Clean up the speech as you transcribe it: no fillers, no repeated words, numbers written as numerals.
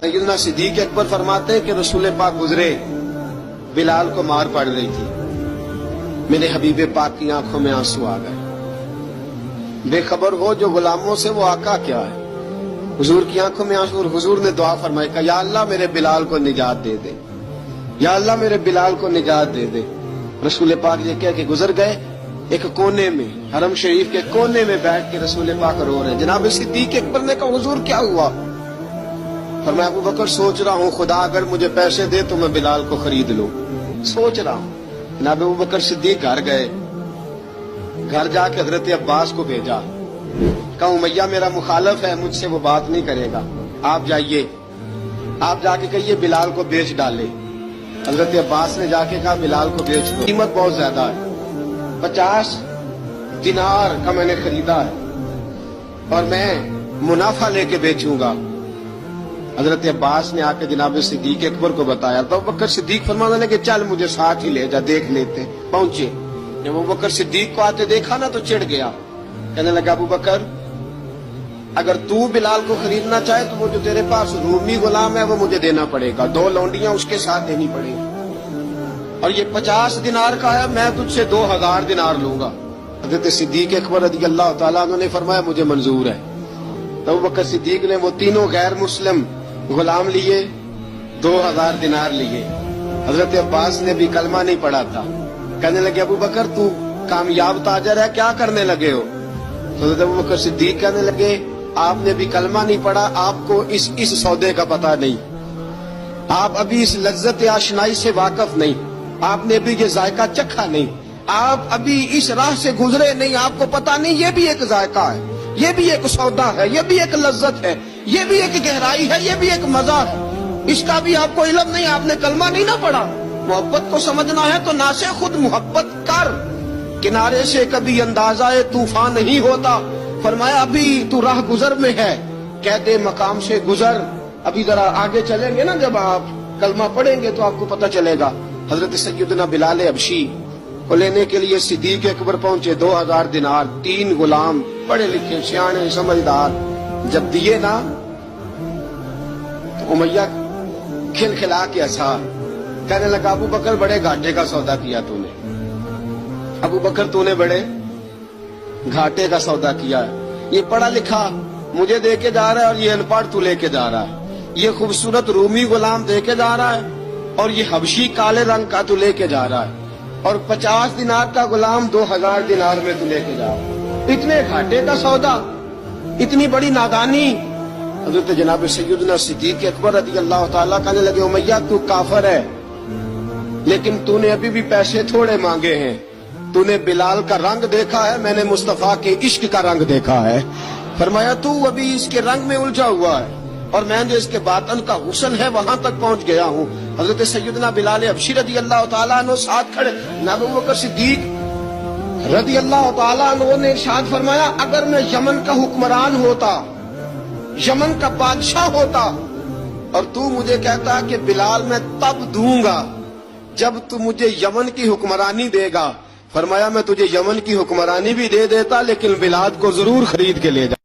सैयदना सिद्दीक अकबर फरमाते हैं कि रसूल पाक गुजरे, बिलाल को मार पड़ रही थी, मेरे हबीब पाक की आंखों में आंसू आ गए। बेखबर हो जो गुलामों से वो आका क्या है। हुजूर की आंखों में आंसू और हुजूर ने दुआ फरमाई कि या अल्लाह मेरे बिलाल को निजात दे दे, या अल्लाह मेरे बिलाल को निजात दे दे। रसूल पाक ये कह के गुजर गए। एक कोने में, हरम शरीफ के कोने में बैठ के रसूल पाक रो रहे हैं। जनाब सिद्दीक अकबर ने कहा हुजूर क्या हुआ? फरमाया अबू बकर सोच रहा हूँ खुदा अगर मुझे पैसे दे तो मैं बिलाल को खरीद लूं, सोच रहा हूँ। जनाब अबू बकर सिद्दीक घर गए, घर जाके हजरत अब्बास को भेजा, कहा उमैया मेरा मुखालिफ है, मुझसे वो बात नहीं करेगा, आप जाइए, आप जाके कहिए बिलाल को बेच डाले। हजरत अब्बास ने जाके कहा बिलाल को बेच दो, कीमत बहुत ज्यादा है, 50 दिनार का मैंने खरीदा है और मैं मुनाफा लेके बेचूंगा। हजरत अब्बास ने आके जनाब सिद्दीक अकबर को बताया तो अबू बकर सिद्दीक फरमाने लगे चल मुझे साथ ही ले जा, देख लेते। पहुंचे, जब अबू बकर सिद्दीक को आते देखा ना तो चिढ़ गया, कहने लगा अबू बकर अगर तू बिलाल को खरीदना चाहे तो वो जो तेरे पास रूमी गुलाम है वो मुझे देना पड़ेगा, 2 लौंडियां उसके साथ देनी पड़ेगी, और ये 50 दिनार का है, मैं तुझसे 2000 दिनार लूंगा। हजरत सिद्दीक अकबर रज़ी अल्लाह तआला अन्हु ने फरमाया मुझे मंजूर है। तो अबू बकर सिद्दीक ने वो तीनों गैर मुस्लिम गुलाम लिए, 2000 दिनार लिए। हजरत अब्बास ने भी कलमा नहीं पढ़ा था, कहने लगे अबू बकर तू कामयाब ताजर है, क्या करने लगे हो? तो हजरत अबू बकर सिद्दीक कहने लगे आपने भी कलमा नहीं पढ़ा, आपको इस सौदे का पता नहीं, आप अभी इस लज्जत आशनाई से वाकफ नहीं, आपने भी ये जायका चखा नहीं, आप अभी इस राह से गुजरे नहीं, आपको पता नहीं ये भी एक जायका है, ये भी एक सौदा है, ये भी एक लज्जत है, ये भी एक गहराई है, ये भी एक मजा है, इसका भी आपको इल्म नहीं, आपने कलमा नहीं ना पढ़ा। मोहब्बत को समझना है तो ना से खुद मोहब्बत कर, किनारे से कभी अंदाजा तूफान नहीं होता। फरमाया अभी तू राह गुजर में है, कह दे मकाम से गुजर, अभी जरा आगे चलेंगे ना, जब आप कलमा पढ़ेंगे तो आपको पता चलेगा। हजरत सैयदना बिलाल हबशी को लेने के लिए सिद्दीक अकबर पहुंचे, 2000 दिनार, 3 गुलाम, पढ़े लिखे सियाने समझदार, जब दिए ना तो उमैया खिलखिला के हंसा, कहने लगा अबू बकर बड़े घाटे का सौदा किया तूने, अबू बकर तूने बड़े घाटे का सौदा किया है, ये पढ़ा लिखा मुझे दे के जा रहा है और ये अनपढ़ तू लेके जा रहा है, ये खूबसूरत रूमी गुलाम दे के जा रहा है और ये हबशी काले रंग का तू लेके जा रहा है, और 50 दिनार का गुलाम 2000 दिनार में तू लेके जा रहा है, इतने घाटे का सौदा, इतनी बड़ी नादानी। हजरत जनाब सैयदना सिद्दीक अकबर रज़ी अल्लाह तआला कहने लगे उमैया तू काफर है, लेकिन तूने अभी भी पैसे थोड़े मांगे हैं, तूने बिलाल का रंग देखा है, मैंने मुस्तफा के इश्क का रंग देखा है। फरमाया तू अभी इसके रंग में उलझा हुआ है और मैं जो इसके बातन का हुस्न है वहां तक पहुंच गया हूँ। हजरत सैयदना बिलाल हबशी रज़ी अल्लाह तआला अन्हु साथ खड़े, अबू बकर सिद्दीक रज़ी अल्लाह तआला अन्हु ने इरशाद फरमाया अगर मैं यमन का हुक्मरान होता, यमन का बादशाह होता और तू मुझे कहता कि बिलाल मैं तब दूंगा जब तू मुझे यमन की हुक्मरानी देगा। फरमाया मैं तुझे यमन की हुक्मरानी भी दे देता लेकिन बिलाल को जरूर खरीद के ले जा।